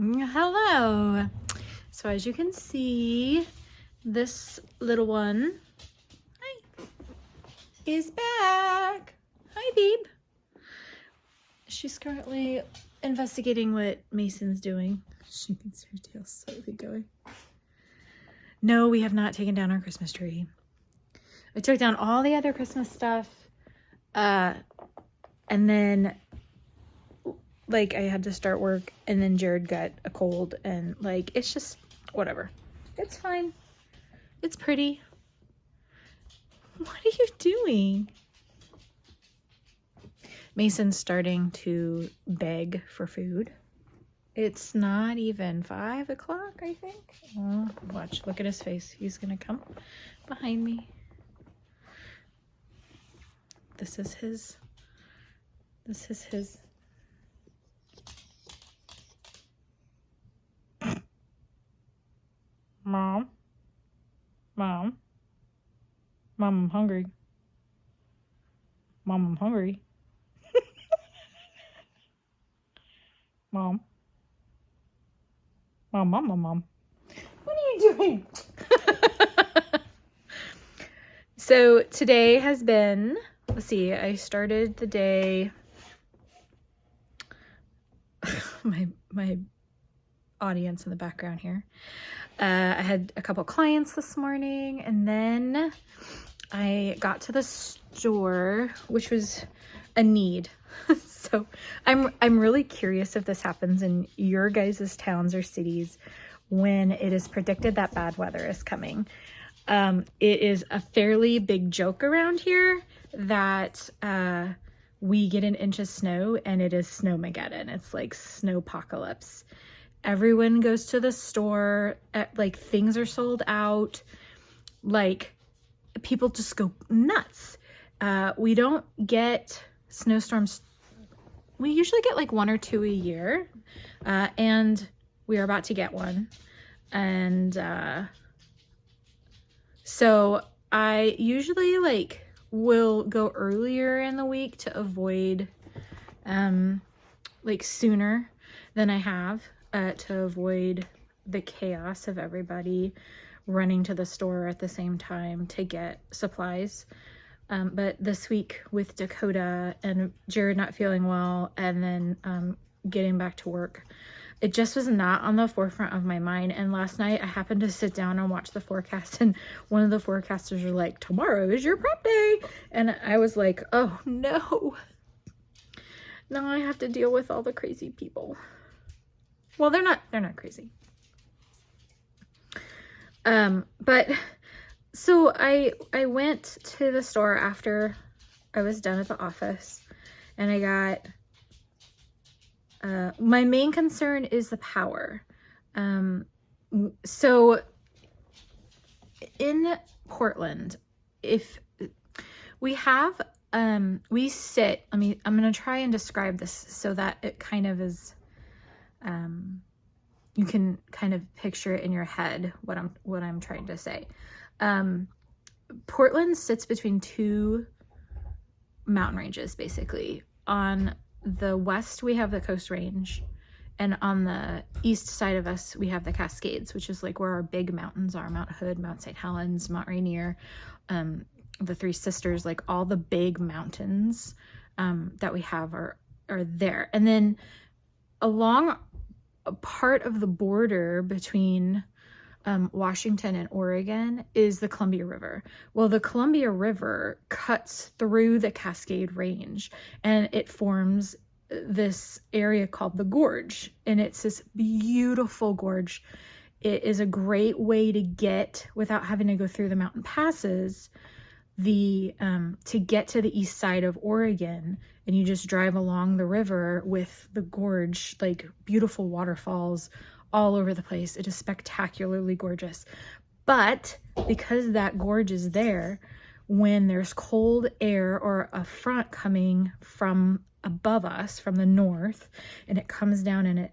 Hello. So as you can see, this little one, hi, is back. Hi, babe. She's currently investigating what Mason's doing. She can see her tail slowly going. No, we have not taken down our Christmas tree. I took down all the other Christmas stuff, and then like I had to start work, and then Jared got a cold, and like it's just whatever. It's fine. It's pretty. What are you doing? Mason's starting to beg for food. It's not even 5 o'clock, I think. Oh, watch, look at his face. He's gonna come behind me. This is his. Mom, I'm hungry. Mom, I'm hungry. Mom. Mom. What are you doing? So today has been, let's see, I started the day, my audience in the background here. I had a couple clients this morning, and then I got to the store, which was a need. So I'm really curious if this happens in your guys' towns or cities when it is predicted that bad weather is coming. It is a fairly big joke around here that we get an inch of snow and it is snowmageddon. It's like snowpocalypse. Everyone goes to the store, like things are sold out, like people just go nuts. We don't get snowstorms. We usually get like 1 or 2 a year, and we are about to get one. And so I usually like will go earlier in the week to avoid like sooner than I have, to avoid the chaos of everybody running to the store at the same time to get supplies. But this week with Dakota and Jared not feeling well, and then getting back to work, it just was not on the forefront of my mind. And last night I happened to sit down and watch the forecast, and one of the forecasters were like, tomorrow is your prep day. And I was like, oh no. Now I have to deal with all the crazy people. Well, they're not crazy. But so I went to the store after I was done at the office, and I got, my main concern is the power. So in Portland, if we have, I'm going to try and describe this so that it kind of is, you can kind of picture it in your head, what I'm trying to say. Portland sits between 2 mountain ranges, basically. On the west, we have the Coast Range, and on the east side of us, we have the Cascades, which is like where our big mountains are: Mount Hood, Mount St. Helens, Mount Rainier, the Three Sisters. Like all the big mountains that we have are there. And then along a part of the border between Washington and Oregon is the Columbia River. Well, the Columbia River cuts through the Cascade Range, and it forms this area called the Gorge, and it's this beautiful gorge. It is a great way to get, without having to go through the mountain passes, to get to the east side of Oregon, and you just drive along the river with the gorge, like beautiful waterfalls all over the place. It is spectacularly gorgeous. But because that gorge is there, when there's cold air or a front coming from above us from the north, and it comes down and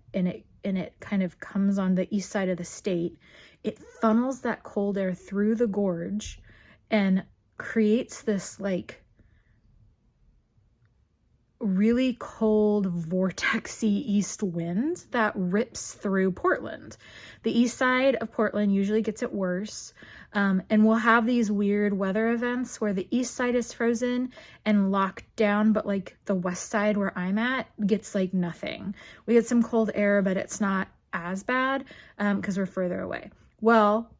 it kind of comes on the east side of the state, it funnels that cold air through the gorge and creates this like really cold vortexy east wind that rips through Portland. The east side of Portland usually gets it worse. And we'll have these weird weather events where the east side is frozen and locked down, but like the west side where I'm at gets like nothing. We get some cold air, but it's not as bad because we're further away. Well,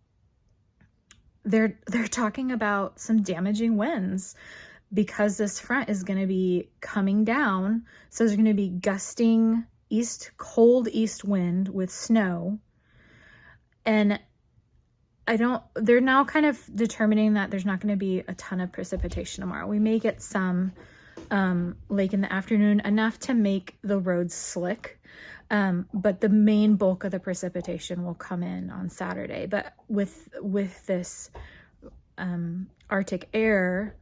they're talking about some damaging winds because this front is going to be coming down. So there's going to be gusting cold east wind with snow. And they're now kind of determining that there's not going to be a ton of precipitation tomorrow. We may get some like in the afternoon, enough to make the roads slick. But the main bulk of the precipitation will come in on Saturday. But with this Arctic air,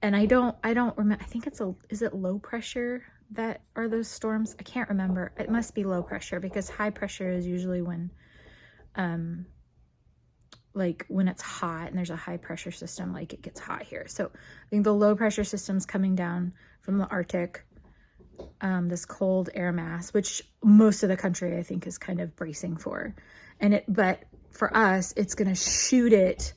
and I don't remember, I think is it low pressure that are those storms? I can't remember. It must be low pressure, because high pressure is usually when like when it's hot and there's a high pressure system, like it gets hot here. So I think the low pressure system's coming down from the Arctic, this cold air mass, which most of the country I think is kind of bracing for. But for us, it's going to shoot it,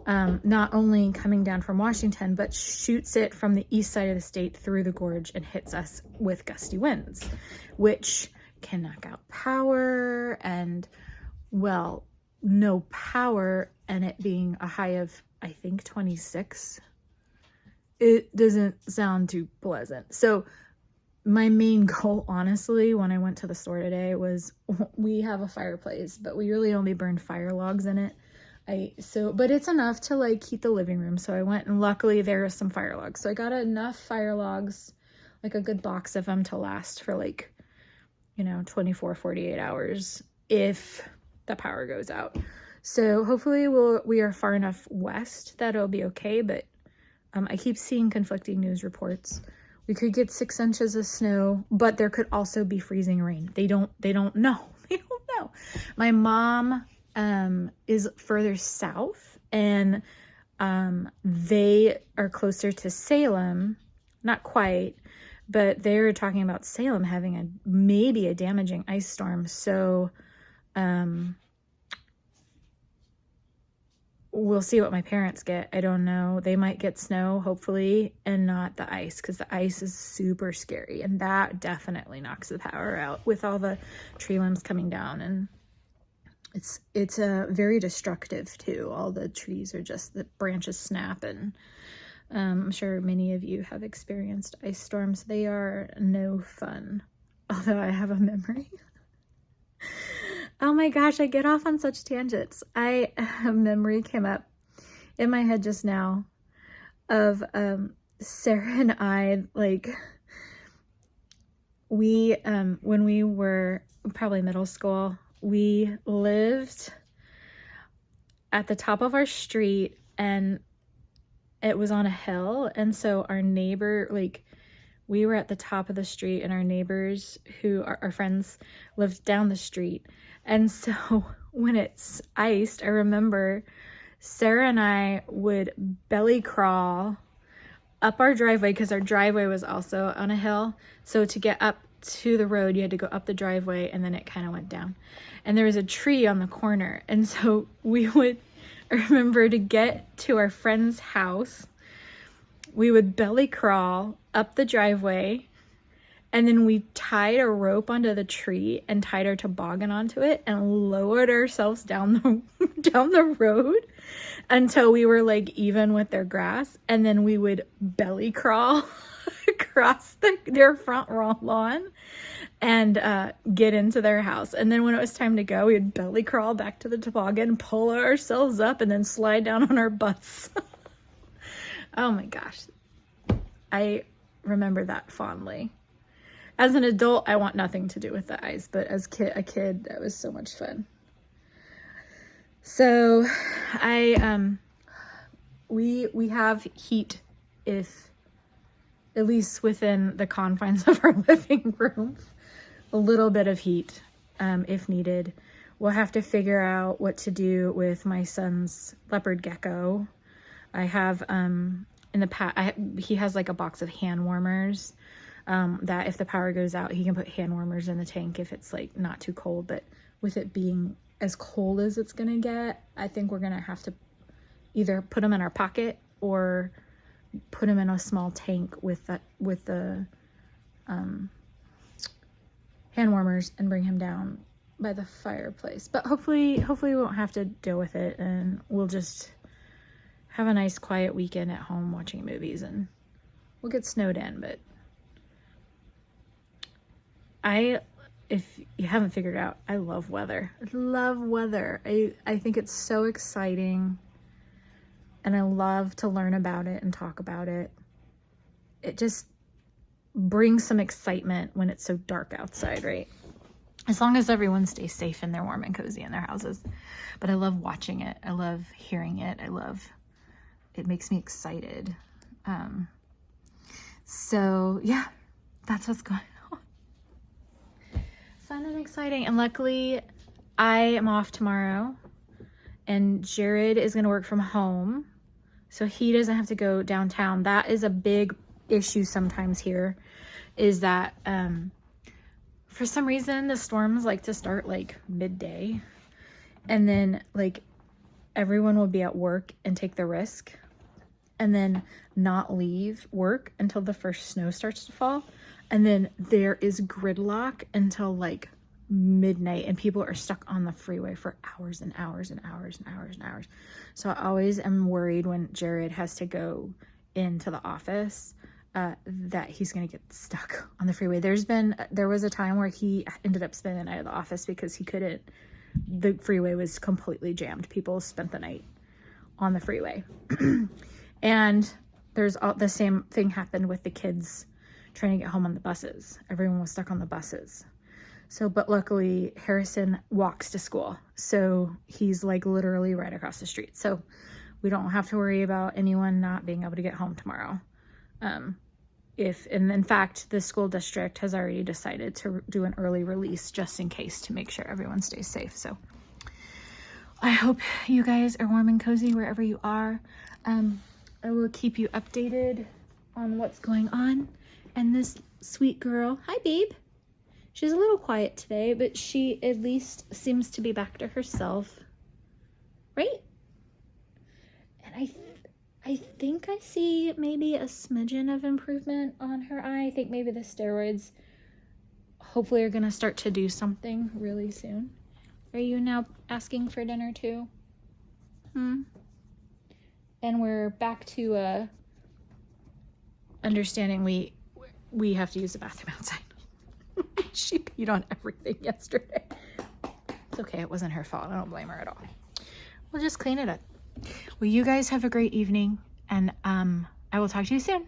not only coming down from Washington, but shoots it from the east side of the state through the gorge and hits us with gusty winds, which can knock out power. And, well, no power, and it being a high of, I think, 26. It doesn't sound too pleasant. So my main goal, honestly, when I went to the store today was, we have a fireplace, but we really only burned fire logs in it. But it's enough to like heat the living room. So I went, and luckily there are some fire logs. So I got enough fire logs, like a good box of them, to last for like, 24, 48 hours if the power goes out. So hopefully we are far enough west that it'll be okay. But I keep seeing conflicting news reports. We could get 6 inches of snow, but there could also be freezing rain. They don't know. They don't know. My mom is further south, and they are closer to Salem. Not quite, but they're talking about Salem having maybe a damaging ice storm. So we'll see what my parents get. I don't know. They might get snow, hopefully, and not the ice, because the ice is super scary, and that definitely knocks the power out with all the tree limbs coming down. And it's very destructive too. All the trees are just, the branches snap, and I'm sure many of you have experienced ice storms. They are no fun. Although I have a memory. Oh my gosh, I get off on such tangents. A memory came up in my head just now of Sarah and I, like, when we were probably middle school, we lived at the top of our street, and it was on a hill. And so our neighbor, like, we were at the top of the street, and our neighbors, who are our friends, lived down the street. And so when it's iced, I remember Sarah and I would belly crawl up our driveway, because our driveway was also on a hill. So to get up to the road, you had to go up the driveway, and then it kind of went down. And there was a tree on the corner. And so we would, I remember, to get to our friend's house, we would belly crawl up the driveway, and then we tied a rope onto the tree and tied our toboggan onto it and lowered ourselves down the road until we were like even with their grass. And then we would belly crawl across their front lawn and get into their house. And then when it was time to go, we'd belly crawl back to the toboggan, pull ourselves up, and then slide down on our butts. Oh my gosh. I remember that fondly. As an adult, I want nothing to do with the ice, but as a kid, that was so much fun. So we have heat, if at least within the confines of our living room, a little bit of heat, if needed. We'll have to figure out what to do with my son's leopard gecko. I have, in the past, he has like a box of hand warmers. that if the power goes out, he can put hand warmers in the tank if it's like not too cold. But with it being as cold as it's gonna get, I think we're gonna have to either put them in our pocket or put them in a small tank with the hand warmers and bring him down by the fireplace. But hopefully we won't have to deal with it, and we'll just have a nice quiet weekend at home watching movies, and we'll get snowed in. But if you haven't figured out, I love weather. I love weather. I think it's so exciting, and I love to learn about it and talk about it. It just brings some excitement when it's so dark outside, right? As long as everyone stays safe and they're warm and cozy in their houses. But I love watching it. I love hearing it. It makes me excited. So yeah, that's what's going on. Fun and exciting. And luckily I am off tomorrow, and Jared is going to work from home, so he doesn't have to go downtown. That is a big issue sometimes here, is that for some reason the storms like to start like midday, and then like everyone will be at work and take the risk and then not leave work until the first snow starts to fall, and then there is gridlock until like midnight, and people are stuck on the freeway for hours and hours and hours and hours and hours. So I always am worried when Jared has to go into the office that he's gonna get stuck on the freeway. There was a time where he ended up spending the night at the office because the freeway was completely jammed. People spent the night on the freeway. And the same thing happened with the kids trying to get home on the buses. Everyone was stuck on the buses. So, but luckily Harrison walks to school, so he's like literally right across the street. So we don't have to worry about anyone not being able to get home tomorrow. And in fact, the school district has already decided to do an early release just in case, to make sure everyone stays safe. So I hope you guys are warm and cozy wherever you are. I will keep you updated on what's going on. And this sweet girl, hi babe. She's a little quiet today, but she at least seems to be back to herself, right? And I think I see maybe a smidgen of improvement on her eye. I think maybe the steroids hopefully are gonna start to do something really soon. Are you now asking for dinner too? And we're back to understanding we have to use the bathroom outside. She peed on everything yesterday. It's okay, it wasn't her fault. I don't blame her at all. We'll just clean it up. Well, you guys have a great evening, and I will talk to you soon.